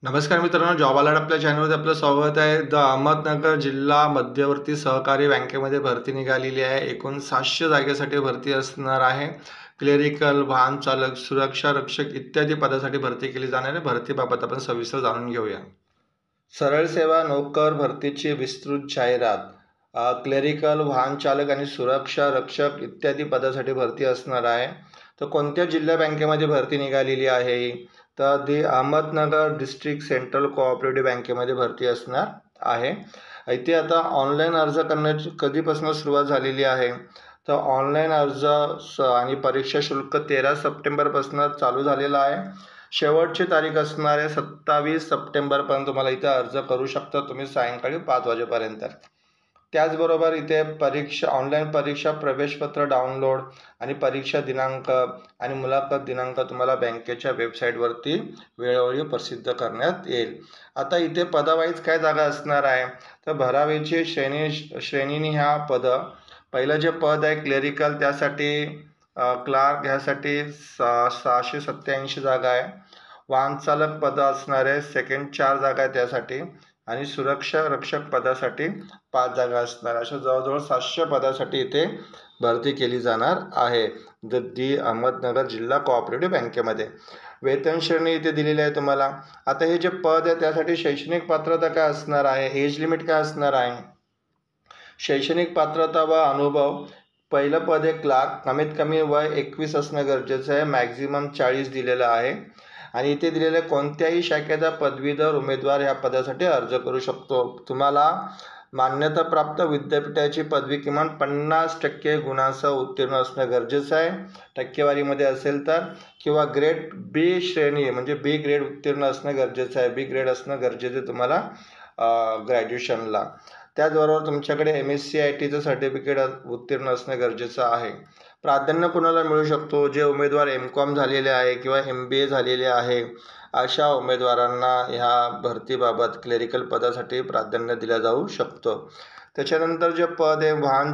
नमस्कार मित्रांनो, job alert आपल्या चॅनलमध्ये आपलं स्वागत आहे. अहमदनगर जिल्हा मध्यवर्ती सहकारी बँकेमध्ये भरती निघालेली आहे. एकूण 700 जागेसाठी भरती असणार आहे. क्लेरिकल, वाहन चालक, सुरक्षा रक्षक इत्यादी पदासाठी भरती केली जाणार आहे. भरतीबाबत आपण सविस्तर जाणून घेऊया. सरळ सेवा नोकर भरतीची विस्तृत जाहिरात. क्लेरिकल, वाहन चालक आणि सुरक्षा रक्षक इत्यादी पदासाठी भरती असणार आहे. तर कोणत्या जिल्हा बँकेमध्ये भरती निघालेली आहे? तर दी अहमदनगर डिस्ट्रिक्ट सेंट्रल कोऑपरेटिव्ह बँकेमध्ये भरती असणार आहे. इथे आता ऑनलाईन अर्ज करण्याची कधीपासून सुरुवात झालेली आहे? तर ऑनलाईन अर्ज आणि परीक्षा शुल्क 13 सप्टेंबरपासून चालू झालेला आहे. शेवटची तारीख असणार आहे 27 सप्टेंबरपर्यंत तुम्हाला इथे अर्ज करू शकता तुम्ही सायंकाळी 5 वाजेपर्यंत. त्याचबरोबर इथे ऑनलाईन परीक्षा प्रवेशपत्र डाउनलोड आणि परीक्षा दिनांक आणि मुलाखत दिनांक तुम्हाला बँकेच्या वेबसाईटवरती वेळोवेळी प्रसिद्ध करण्यात येईल. आता इथे पदावाईज काय जागा असणार आहे? तर भरावीची श्रेणीने ह्या पहिलं जे पद आहे क्लेरिकल, त्यासाठी क्लार्क ह्यासाठी 687 जागा आहे. वाहन चालक पद असणार आहे, सेकंड 4 जागा आहे त्यासाठी, आणि सुरक्षा रक्षक पदासाठी 5 जागा असणार. अशा जवळजवळ 700 पदासाठी इथे भरती केली जाणार आहे दी अहमदनगर जिल्हा कोऑपरेटिव्ह बँकेमध्ये. वेतन श्रेणी इथे दिलेली आहे तुम्हाला. आता हे जे पद आहे त्यासाठी शैक्षणिक पात्रता काय असणार आहे, एज लिमिट काय असणार आहे? शैक्षणिक पात्रता व अनुभव. पहिलं पद आहे क्लार्क, कमीत कमी वय 21 असणं गरजेचं आहे, मॅक्झिमम 40 दिलेलं आहे. आणि इथे दिलेल्या कोणत्याही शाखेचा पदवीधर उमेदवार ह्या पदासाठी अर्ज करू शकतो. तुम्हाला मान्यताप्राप्त विद्यापीठाची पदवी किमान 50% गुणांसह उत्तीर्ण असणं गरजेचं आहे, टक्केवारीमध्ये असेल तर, किंवा ग्रेड बी श्रेणी म्हणजे बी ग्रेड उत्तीर्ण असणं गरजेचं आहे. बी ग्रेड असणं गरजेचं तुम्हाला ग्रॅज्युएशनला. त्याचबरोबर तुमच्याकडे MSc-ITचं सर्टिफिकेट उत्तीर्ण असणं गरजेचं आहे. प्राधान्य कुणाला मिळू शकतो? जे उमेदवार MCOM झालेले आहे किंवा MBA झालेले आहे अशा उमेदवारांना ह्या भरतीबाबत क्लेरिकल पदासाठी प्राधान्य दिलं जाऊ शकतं. त्याच्यानंतर जे पद आहे वाहन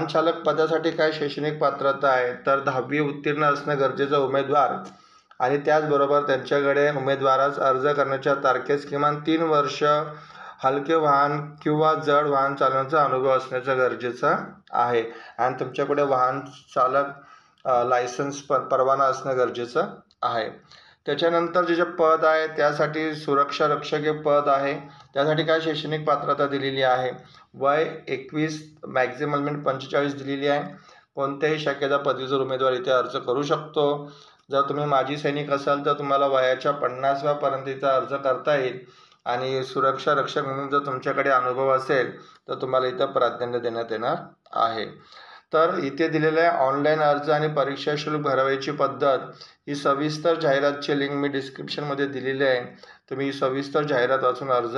चालक पदासाठी काय शैक्षणिक पात्रता आहे? तर 10वी उत्तीर्ण असणं गरजेचं उमेदवार, आणि त्याचबरोबर त्यांच्याकडे उमेदवारास अर्ज करण्याच्या तारखेस किमान 3 वर्ष हलके वाहन किंवा जड वाहन चालवण्याचा अनुभव असण्याचं गरजेचं आहे. आणि तुमच्याकडे वाहन चालक लायसन्स परवाना असणं गरजेचं आहे. त्याच्यानंतर जे पद आहे त्यासाठी सुरक्षा रक्षक हे पद आहे, त्यासाठी काय शैक्षणिक पात्रता दिलेली आहे? वय 21, मॅक्झिमम 45 दिलेली आहे. कोणत्याही शाखेचा पदवीधर उमेदवार इथे अर्ज करू शकतो. जर तुम्ही माजी सैनिक असाल तर तुम्हाला वयाच्या 50व्यापर्यंत इथे अर्ज करता येईल. आणि सुरक्षा रक्षक म्हणून जर तुमच्याकडे अनुभव असेल तर तुम्हाला इथं प्राधान्य देण्यात येणार आहे. तर इथे दिलेल्या ऑनलाईन अर्ज आणि परीक्षा शुल्क भरावयाची पद्धत ही सविस्तर जाहिरातची लिंक मी डिस्क्रिप्शनमध्ये दिलेली आहे. तुम्ही सविस्तर जाहिरात वाचून अर्ज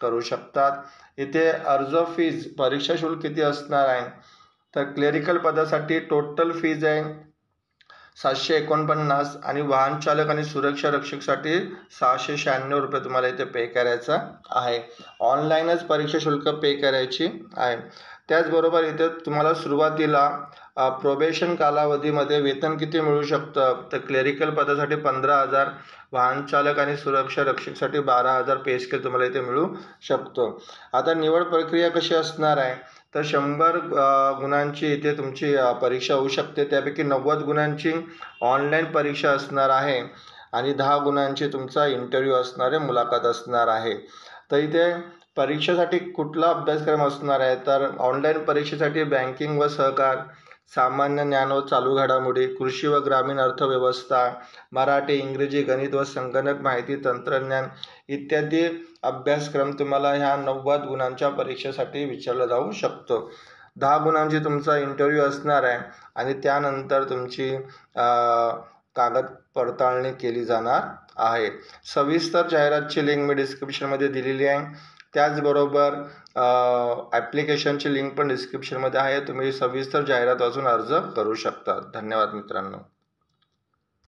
करू शकतात. इथे अर्ज फीज, परीक्षा शुल्क किती असणार आहे? तर क्लेरिकल पदासाठी टोटल फीज आहे 749, आणि वाहन चालक आणि सुरक्षा रक्षकसाठी 696 रुपये तुम्हाला इथे पे करायचं आहे. ऑनलाईनच परीक्षा शुल्क पे करायची आहे. त्याचबरोबर इथे तुम्हाला सुरुवातीला प्रोबेशन कालावधीमध्ये वेतन किती मिळू शकतं? तर क्लेरिकल पदासाठी 15,000, वाहन चालक आणि सुरक्षा रक्षकसाठी 12,000 पे स्केल तुम्हाला इथे मिळू शकतो. आता निवड प्रक्रिया कशी असणार आहे? तर 100 गुणांची इथे तुमची परीक्षा होऊ शकते. त्यापैकी 90 गुणांची ऑनलाईन परीक्षा असणार आहे आणि 10 गुणांची तुमचा इंटरव्ह्यू असणार आहे, मुलाखत असणार आहे. तर इथे परीक्षेसाठी कुठला अभ्यासक्रम असणार आहे? तर ऑनलाईन परीक्षेसाठी बँकिंग व सहकार, सामान्य ज्ञान व चालू घडामोडी, कृषी व ग्रामीण अर्थव्यवस्था, मराठी, इंग्रजी, गणित व संगणक माहिती तंत्रज्ञान इत्यादी अभ्यासक्रम तुम्हाला ह्या 90 गुणांच्या परीक्षेसाठी विचारला जाऊ शकतो. 10 गुणांची तुमचा इंटरव्ह्यू असणार आहे आणि त्यानंतर तुमची कागद पडताळणी केली जाणार आहे. सविस्तर जाहिरातची लिंक मी डिस्क्रिप्शनमध्ये दिलेली आहे. त्याचबरोबर ॲप्लिकेशनची लिंक पण डिस्क्रिप्शनमध्ये आहे. तुम्ही सविस्तर जाहिरात वाचून अर्ज करू शकता. धन्यवाद मित्रांनो.